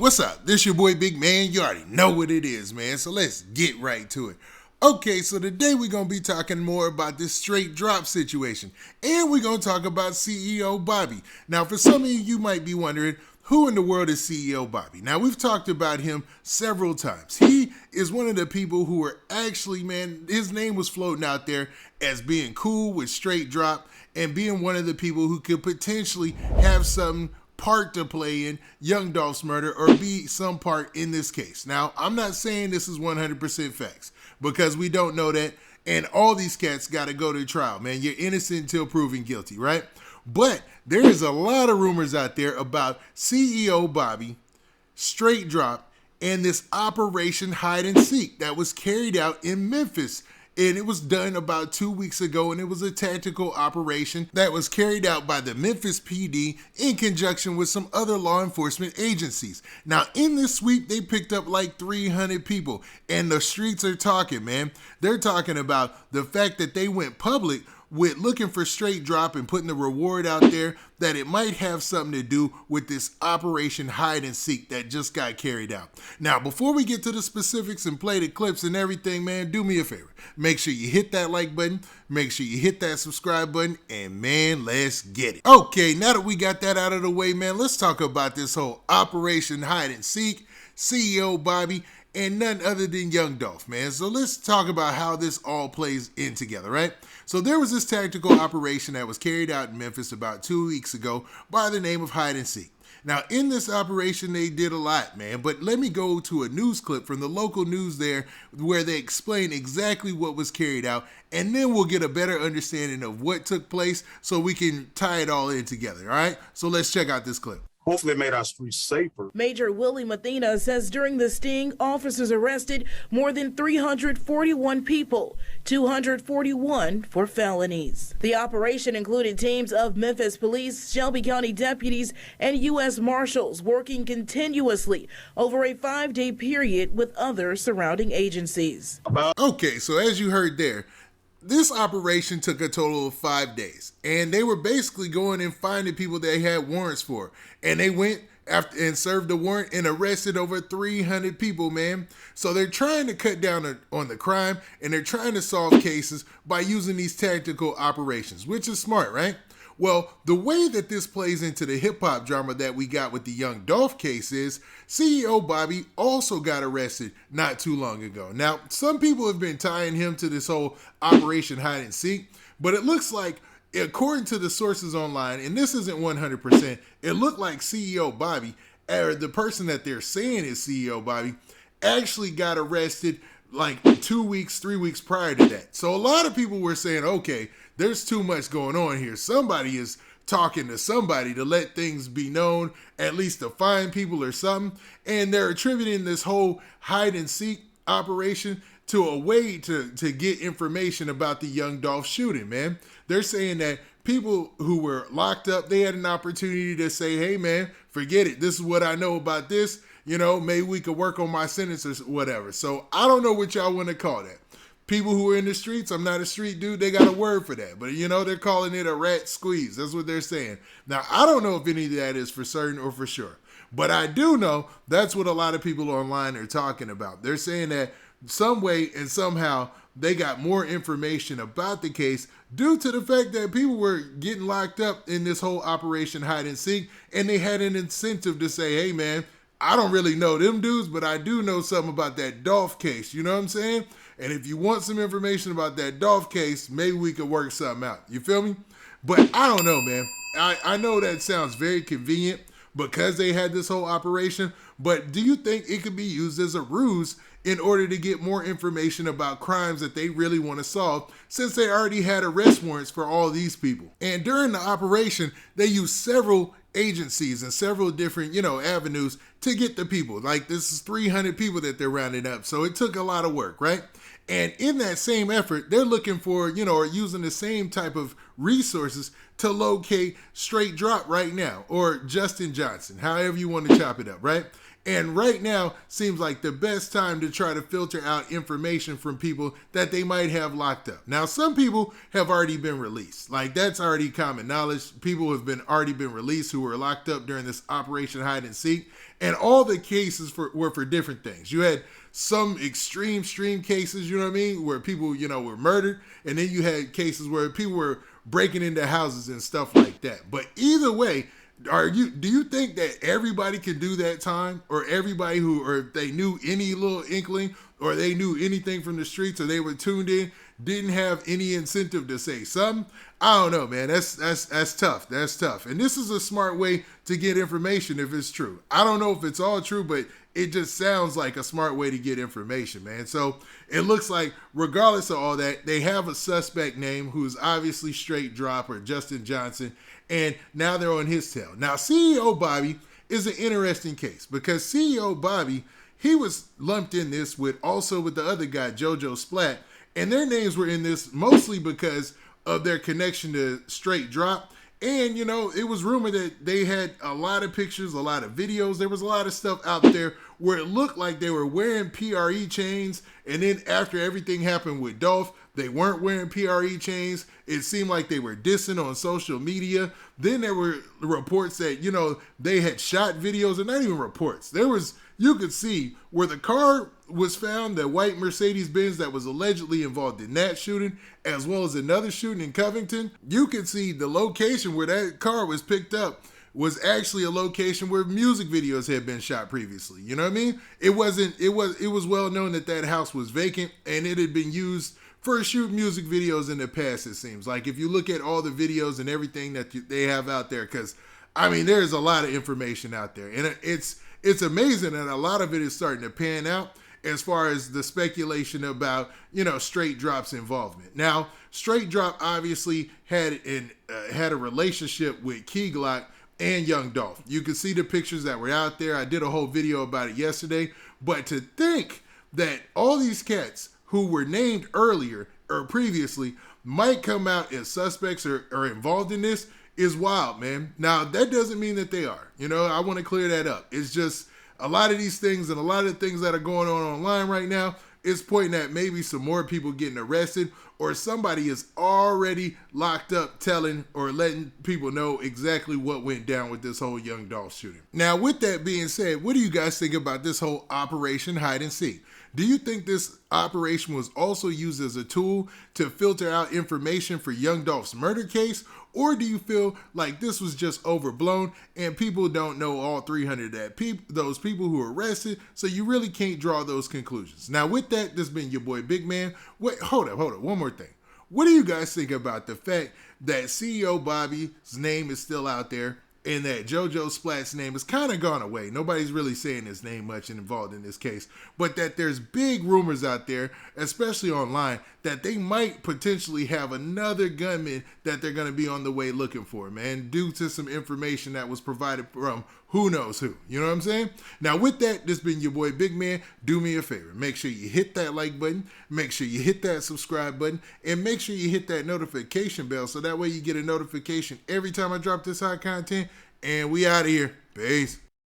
What's up? This your boy Big Man. You already know what it is, man. So let's get right to it. Okay, so today we're going to be talking more about this straight drop situation. And we're going to talk about CEO Bobby. Now, for some of you, you might be wondering, who in the world is CEO Bobby? Now, we've talked about him several times. He is one of the people who are actually, man, his name was floating out there as being cool with straight drop and being one of the people who could potentially have some part to play in Young Dolph's murder or be some part in this case. Now, I'm not saying this is 100% facts because we don't know that, and all these cats got to go to trial, man. You're innocent until proven guilty, right? But there is a lot of rumors out there about CEO Bobby, straight drop, and this Operation Hide and Seek that was carried out in Memphis. And it was done about 2 weeks ago, and it was a tactical operation that was carried out by the Memphis PD in conjunction with some other law enforcement agencies. Now, in this sweep, they picked up like 300 people, and the streets are talking, man. They're talking about the fact that they went public with looking for straight drop and putting the reward out there, that it might have something to do with this Operation Hide and Seek that just got carried out. Now, before we get to the specifics and play the clips and everything, man, do me a favor. Make sure you hit that like button, make sure you hit that subscribe button, and man, let's get it. Okay, now that we got that out of the way, man, let's talk about this whole Operation Hide and Seek, CEO Bobby, and none other than Young Dolph, man. So let's talk about how this all plays in together, right? So there was this tactical operation that was carried out in Memphis about 2 weeks ago by the name of Hide and Seek. Now, in this operation, they did a lot, man, but let me go to a news clip from the local news there where they explain exactly what was carried out, and then we'll get a better understanding of what took place so we can tie it all in together, all right? So let's check out this clip. Hopefully it made our streets safer. Major Willie Mathena says during the sting, officers arrested more than 341 people, 241 for felonies. The operation included teams of Memphis police, Shelby County deputies, and U.S. Marshals working continuously over a 5-day period with other surrounding agencies. Okay, so as you heard there, this operation took a total of 5 days, and they were basically going and finding people they had warrants for, and they went after and served the warrant and arrested over 300 people, man. So they're trying to cut down on the crime, and they're trying to solve cases by using these tactical operations, which is smart, right? Well, the way that this plays into the hip-hop drama that we got with the Young Dolph case is CEO Bobby also got arrested not too long ago. Now, some people have been tying him to this whole Operation Hide and Seek, but it looks like, according to the sources online, and this isn't 100%, it looked like CEO Bobby, or the person that they're saying is CEO Bobby, actually got arrested like 2 weeks, 3 weeks prior to that. So a lot of people were saying, okay, there's too much going on here. Somebody is talking to somebody to let things be known, at least to find people or something. And they're attributing this whole hide and seek operation to a way to get information about the Young Dolph shooting, man. They're saying that people who were locked up, they had an opportunity to say, hey, man, forget it. This is what I know about this. You know, maybe we could work on my sentence or whatever. So I don't know what y'all want to call that. People who are in the streets, I'm not a street dude, they got a word for that. But, you know, they're calling it a rat squeeze. That's what they're saying. Now, I don't know if any of that is for certain or for sure. But I do know that's what a lot of people online are talking about. They're saying that some way and somehow they got more information about the case due to the fact that people were getting locked up in this whole Operation Hide and Seek, and they had an incentive to say, hey, man, I don't really know them dudes, but I do know something about that Dolph case. You know what I'm saying? And if you want some information about that Dolph case, maybe we could work something out. You feel me? But I don't know, man. I know that sounds very convenient because they had this whole operation, but do you think it could be used as a ruse in order to get more information about crimes that they really want to solve, since they already had arrest warrants for all these people? And during the operation, they used several agencies and several different, avenues to get the people. Like, this is 300 people that they're rounding up. So it took a lot of work, right? And in that same effort, they're looking for, or using the same type of resources to locate Straight Drop right now, or Justin Johnson, however you want to chop it up, right? And right now seems like the best time to try to filter out information from people that they might have locked up. Now, some people have already been released. Like, that's already common knowledge. People have already been released who were locked up during this Operation Hide and Seek. And all the cases were for different things. You had some extreme cases, you know what I mean, where people, were murdered. And then you had cases where people were breaking into houses and stuff like that. But either way, do you think that everybody can do that time, or everybody or if they knew any little inkling, or they knew anything from the streets, or they were tuned in, didn't have any incentive to say something? I don't know, man. That's tough. That's tough. And this is a smart way to get information if it's true. I don't know if it's all true, but it just sounds like a smart way to get information, man. So it looks like, regardless of all that, they have a suspect name who's obviously straight Dropp, or Justin Johnson, and now they're on his tail. Now, CEO Bobby is an interesting case, because CEO Bobby, he was lumped in this with the other guy, JoJo Splat, and their names were in this mostly because of their connection to straight Dropp. And, it was rumored that they had a lot of pictures, a lot of videos. There was a lot of stuff out there where it looked like they were wearing PRE chains. And then after everything happened with Dolph, they weren't wearing PRE chains. It seemed like they were dissing on social media. Then there were reports that, they had shot videos, and not even reports. You could see where the car was found, the white Mercedes-Benz that was allegedly involved in that shooting, as well as another shooting in Covington. You could see the location where that car was picked up was actually a location where music videos had been shot previously. You know what I mean? It was well known that house was vacant, and it had been used for shoot music videos in the past, it seems. Like, if you look at all the videos and everything that they have out there, because, there's a lot of information out there. And it's amazing that a lot of it is starting to pan out as far as the speculation about, Straight Dropp's involvement. Now, Straight Dropp obviously had a relationship with Key Glock and Young Dolph. You can see the pictures that were out there. I did a whole video about it yesterday. But to think that all these cats who were named earlier or previously might come out as suspects or involved in this is wild, man. Now, that doesn't mean that they are. I want to clear that up. It's just a lot of these things and a lot of the things that are going on online right now is pointing at maybe some more people getting arrested, or somebody is already locked up telling or letting people know exactly what went down with this whole Young Dolph shooting. Now, with that being said, what do you guys think about this whole Operation Hide and Seek? Do you think this operation was also used as a tool to filter out information for Young Dolph's murder case? Or do you feel like this was just overblown and people don't know all 300 those people who were arrested, so you really can't draw those conclusions? Now, with that, this has been your boy Big Man. Wait, hold up, one more thing. What do you guys think about the fact that CEO Bobby's name is still out there, and that JoJo Splat's name has kind of gone away? Nobody's really saying his name much and involved in this case, but that there's big rumors out there, especially online, that they might potentially have another gunman that they're going to be on the way looking for, man, due to some information that was provided from who knows who. You know what I'm saying? Now, with that, this has been your boy Big Man. Do me a favor. Make sure you hit that like button. Make sure you hit that subscribe button. And make sure you hit that notification bell so that way you get a notification every time I drop this hot content. And we out of here. Peace.